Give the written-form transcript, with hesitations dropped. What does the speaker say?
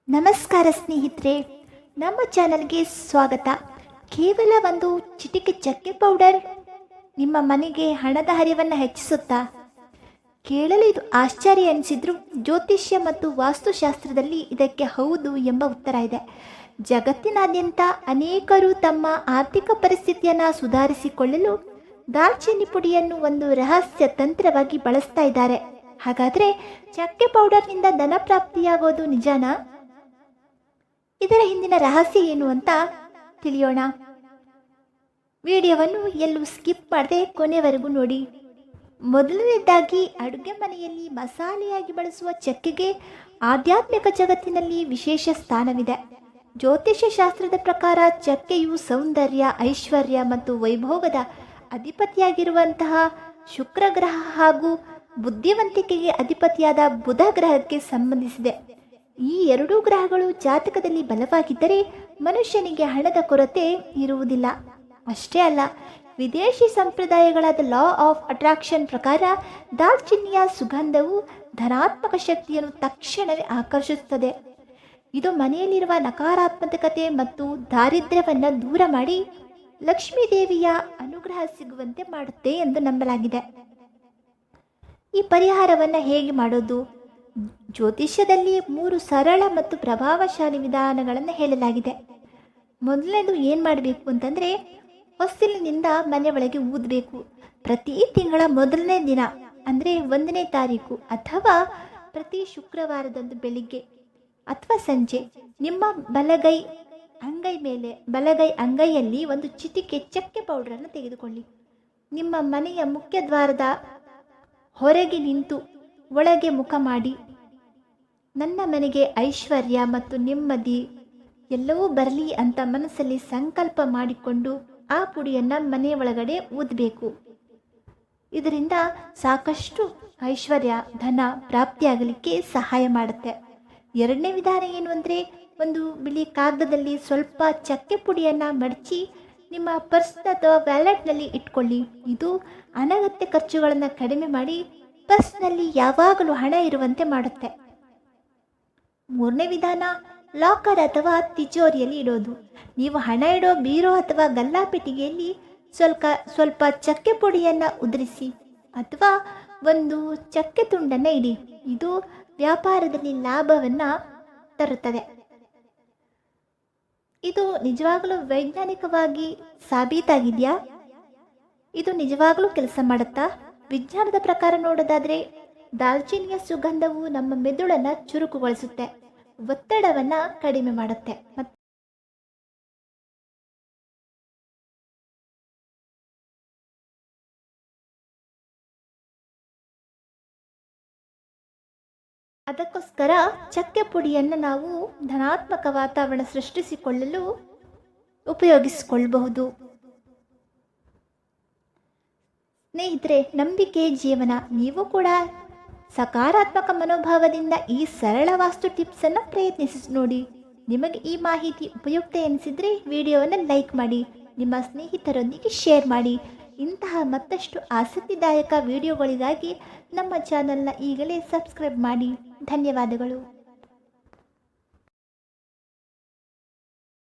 ನಮಸ್ಕಾರ ಸ್ನೇಹಿತರೆ, ನಮ್ಮ ಚಾನಲ್ಗೆ ಸ್ವಾಗತ. ಕೇವಲ ಒಂದು ಚಿಟಿಕೆ ಚಕ್ಕೆ ಪೌಡರ್ ನಿಮ್ಮ ಮನೆಗೆ ಹಣದ ಹರಿವನ್ನು ಹೆಚ್ಚಿಸುತ್ತಾ? ಕೇಳಲು ಇದು ಆಶ್ಚರ್ಯ ಎನಿಸಿದ್ರು ಜ್ಯೋತಿಷ್ಯ ಮತ್ತು ವಾಸ್ತುಶಾಸ್ತ್ರದಲ್ಲಿ ಇದಕ್ಕೆ ಹೌದು ಎಂಬ ಉತ್ತರ ಇದೆ. ಜಗತ್ತಿನಾದ್ಯಂತ ಅನೇಕರು ತಮ್ಮ ಆರ್ಥಿಕ ಪರಿಸ್ಥಿತಿಯನ್ನು ಸುಧಾರಿಸಿಕೊಳ್ಳಲು ದಾಲ್ಚಿನ್ನಿ ಪುಡಿಯನ್ನು ಒಂದು ರಹಸ್ಯ ತಂತ್ರವಾಗಿ ಬಳಸ್ತಾ ಇದ್ದಾರೆ. ಹಾಗಾದರೆ ಚಕ್ಕೆ ಪೌಡರ್ನಿಂದ ಧನ ಪ್ರಾಪ್ತಿಯಾಗೋದು ನಿಜಾನಾ? ಇದರ ಹಿಂದಿನ ರಹಸ್ಯ ಏನು ಅಂತ ತಿಳಿಯೋಣ. ವಿಡಿಯೋವನ್ನು ಎಲ್ಲೂ ಸ್ಕಿಪ್ ಮಾಡದೆ ಕೊನೆವರೆಗೂ ನೋಡಿ. ಮೊದಲನೇದಾಗಿ, ಅಡುಗೆ ಮನೆಯಲ್ಲಿ ಮಸಾಲೆಯಾಗಿ ಬಳಸುವ ಚಕ್ಕೆಗೆ ಆಧ್ಯಾತ್ಮಿಕ ಜಗತ್ತಿನಲ್ಲಿ ವಿಶೇಷ ಸ್ಥಾನವಿದೆ. ಜ್ಯೋತಿಷ್ಯ ಶಾಸ್ತ್ರದ ಪ್ರಕಾರ ಚಕ್ಕೆಯು ಸೌಂದರ್ಯ, ಐಶ್ವರ್ಯ ಮತ್ತು ವೈಭೋಗದ ಅಧಿಪತಿಯಾಗಿರುವಂತಹ ಶುಕ್ರ ಗ್ರಹ ಹಾಗೂ ಬುದ್ಧಿವಂತಿಕೆಗೆ ಅಧಿಪತಿಯಾದ ಬುಧ ಗ್ರಹಕ್ಕೆ ಸಂಬಂಧಿಸಿದೆ. ಈ ಎರಡೂ ಗ್ರಹಗಳು ಜಾತಕದಲ್ಲಿ ಬಲವಾಗಿದ್ದರೆ ಮನುಷ್ಯನಿಗೆ ಹಣದ ಕೊರತೆ ಇರುವುದಿಲ್ಲ. ಅಷ್ಟೇ ಅಲ್ಲ, ವಿದೇಶಿ ಸಂಪ್ರದಾಯಗಳಾದ ಲಾ ಆಫ್ ಅಟ್ರಾಕ್ಷನ್ ಪ್ರಕಾರ ದಾಲ್ಚಿನ್ನಿಯ ಸುಗಂಧವು ಧನಾತ್ಮಕ ಶಕ್ತಿಯನ್ನು ತಕ್ಷಣವೇ ಆಕರ್ಷಿಸುತ್ತದೆ. ಇದು ಮನೆಯಲ್ಲಿರುವ ನಕಾರಾತ್ಮಕತೆ ಮತ್ತು ದಾರಿದ್ರ್ಯವನ್ನು ದೂರ ಮಾಡಿ ಲಕ್ಷ್ಮೀ ದೇವಿಯ ಅನುಗ್ರಹ ಸಿಗುವಂತೆ ಮಾಡುತ್ತೆ ಎಂದು ನಂಬಲಾಗಿದೆ. ಈ ಪರಿಹಾರವನ್ನು ಹೇಗೆ ಮಾಡೋದು? ಜ್ಯೋತಿಷ್ಯದಲ್ಲಿ 3 ಸರಳ ಮತ್ತು ಪ್ರಭಾವಶಾಲಿ ವಿಧಾನಗಳನ್ನು ಹೇಳಲಾಗಿದೆ. ಮೊದಲನೇದು ಏನು ಮಾಡಬೇಕು ಅಂತಂದರೆ, ಹೊಸ್ತಿಲಿನಿಂದ ಮನೆ ಒಳಗೆ ಊದಬೇಕು. ಪ್ರತಿ ತಿಂಗಳ ಮೊದಲನೇ ದಿನ ಅಂದರೆ 1ನೇ ತಾರೀಕು ಅಥವಾ ಪ್ರತಿ ಶುಕ್ರವಾರದಂದು ಬೆಳಿಗ್ಗೆ ಅಥವಾ ಸಂಜೆ ನಿಮ್ಮ ಬಲಗೈ ಅಂಗೈಯಲ್ಲಿ ಒಂದು ಚಿಟಿಕೆ ಚಕ್ಕೆ ಪೌಡರನ್ನು ತೆಗೆದುಕೊಳ್ಳಿ. ನಿಮ್ಮ ಮನೆಯ ಮುಖ್ಯ ದ್ವಾರದ ಹೊರಗೆ ನಿಂತು ಒಳಗೆ ಮುಖ ಮಾಡಿ, ನನ್ನ ಮನೆಗೆ ಐಶ್ವರ್ಯ ಮತ್ತು ನೆಮ್ಮದಿ ಎಲ್ಲವೂ ಬರಲಿ ಅಂತ ಮನಸ್ಸಲ್ಲಿ ಸಂಕಲ್ಪ ಮಾಡಿಕೊಂಡು ಆ ಪುಡಿಯನ್ನು ಮನೆಯ ಒಳಗಡೆ ಊದಬೇಕು. ಇದರಿಂದ ಸಾಕಷ್ಟು ಐಶ್ವರ್ಯ, ಧನ ಪ್ರಾಪ್ತಿಯಾಗಲಿಕ್ಕೆ ಸಹಾಯ ಮಾಡುತ್ತೆ. ಎರಡನೇ ವಿಧಾನ ಏನು ಅಂದರೆ, ಒಂದು ಬಿಳಿ ಕಾಗದದಲ್ಲಿ ಸ್ವಲ್ಪ ಚಕ್ಕೆ ಪುಡಿಯನ್ನು ಮಡಚಿ ನಿಮ್ಮ ಪರ್ಸ್ ಅಥವಾ ವ್ಯಾಲೆಟ್ನಲ್ಲಿ ಇಟ್ಕೊಳ್ಳಿ. ಇದು ಅನಗತ್ಯ ಖರ್ಚುಗಳನ್ನು ಕಡಿಮೆ ಮಾಡಿ ಪರ್ಸ್ನಲ್ಲಿ ಯಾವಾಗಲೂ ಹಣ ಇರುವಂತೆ ಮಾಡುತ್ತೆ. ಮೂರನೇ ವಿಧಾನ, ಲಾಕರ್ ಅಥವಾ ತಿಜೋರಿಯಲ್ಲಿ ಇಡೋದು. ನೀವು ಹಣ ಇಡೋ ಬೀರೋ ಅಥವಾ ಗಲ್ಲಾಪೆಟ್ಟಿಗೆಯಲ್ಲಿ ಸ್ವಲ್ಪ ಚಕ್ಕೆ ಪುಡಿಯನ್ನು ಉದುರಿಸಿ ಅಥವಾ ಒಂದು ಚಕ್ಕೆ ತುಂಡನ್ನು ಇಡಿ. ಇದು ವ್ಯಾಪಾರದಲ್ಲಿ ಲಾಭವನ್ನು ತರುತ್ತದೆ. ಇದು ನಿಜವಾಗಲೂ ವೈಜ್ಞಾನಿಕವಾಗಿ ಸಾಬೀತಾಗಿದೆಯಾ? ಇದು ನಿಜವಾಗಲೂ ಕೆಲಸ ಮಾಡುತ್ತಾ? ವಿಜ್ಞಾನದ ಪ್ರಕಾರ ನೋಡೋದಾದರೆ, ದಾಲ್ಚಿನ್ನಿಯ ಸುಗಂಧವು ನಮ್ಮ ಮೆದುಳನ್ನು ಚುರುಕುಗೊಳಿಸುತ್ತೆ, ಒತ್ತಡವನ್ನು ಕಡಿಮೆ ಮಾಡುತ್ತೆ ಮತ್ತು ಅದಕ್ಕೋಸ್ಕರ ಚಕ್ಕೆ ಪುಡಿಯನ್ನು ನಾವು ಧನಾತ್ಮಕ ವಾತಾವರಣ ಸೃಷ್ಟಿಸಿಕೊಳ್ಳಲು ಉಪಯೋಗಿಸಿಕೊಳ್ಳಬಹುದು. ಸ್ನೇಹಿತರೆ, ನಂಬಿಕೆ ಜೀವನ. ನೀವು ಕೂಡ ಸಕಾರಾತ್ಮಕ ಮನೋಭಾವದಿಂದ ಈ ಸರಳ ವಾಸ್ತು ಟಿಪ್ಸನ್ನು ಪ್ರಯತ್ನಿಸಿ ನೋಡಿ. ನಿಮಗೆ ಈ ಮಾಹಿತಿ ಉಪಯುಕ್ತ ಎನಿಸಿದರೆ ವಿಡಿಯೋವನ್ನು ಲೈಕ್ ಮಾಡಿ, ನಿಮ್ಮ ಸ್ನೇಹಿತರೊಂದಿಗೆ ಶೇರ್ ಮಾಡಿ. ಇಂತಹ ಮತ್ತಷ್ಟು ಆಸಕ್ತಿದಾಯಕ ವಿಡಿಯೋಗಳಿಗಾಗಿ ನಮ್ಮ ಚಾನಲ್ನ ಈಗಲೇ ಸಬ್ಸ್ಕ್ರೈಬ್ ಮಾಡಿ. ಧನ್ಯವಾದಗಳು.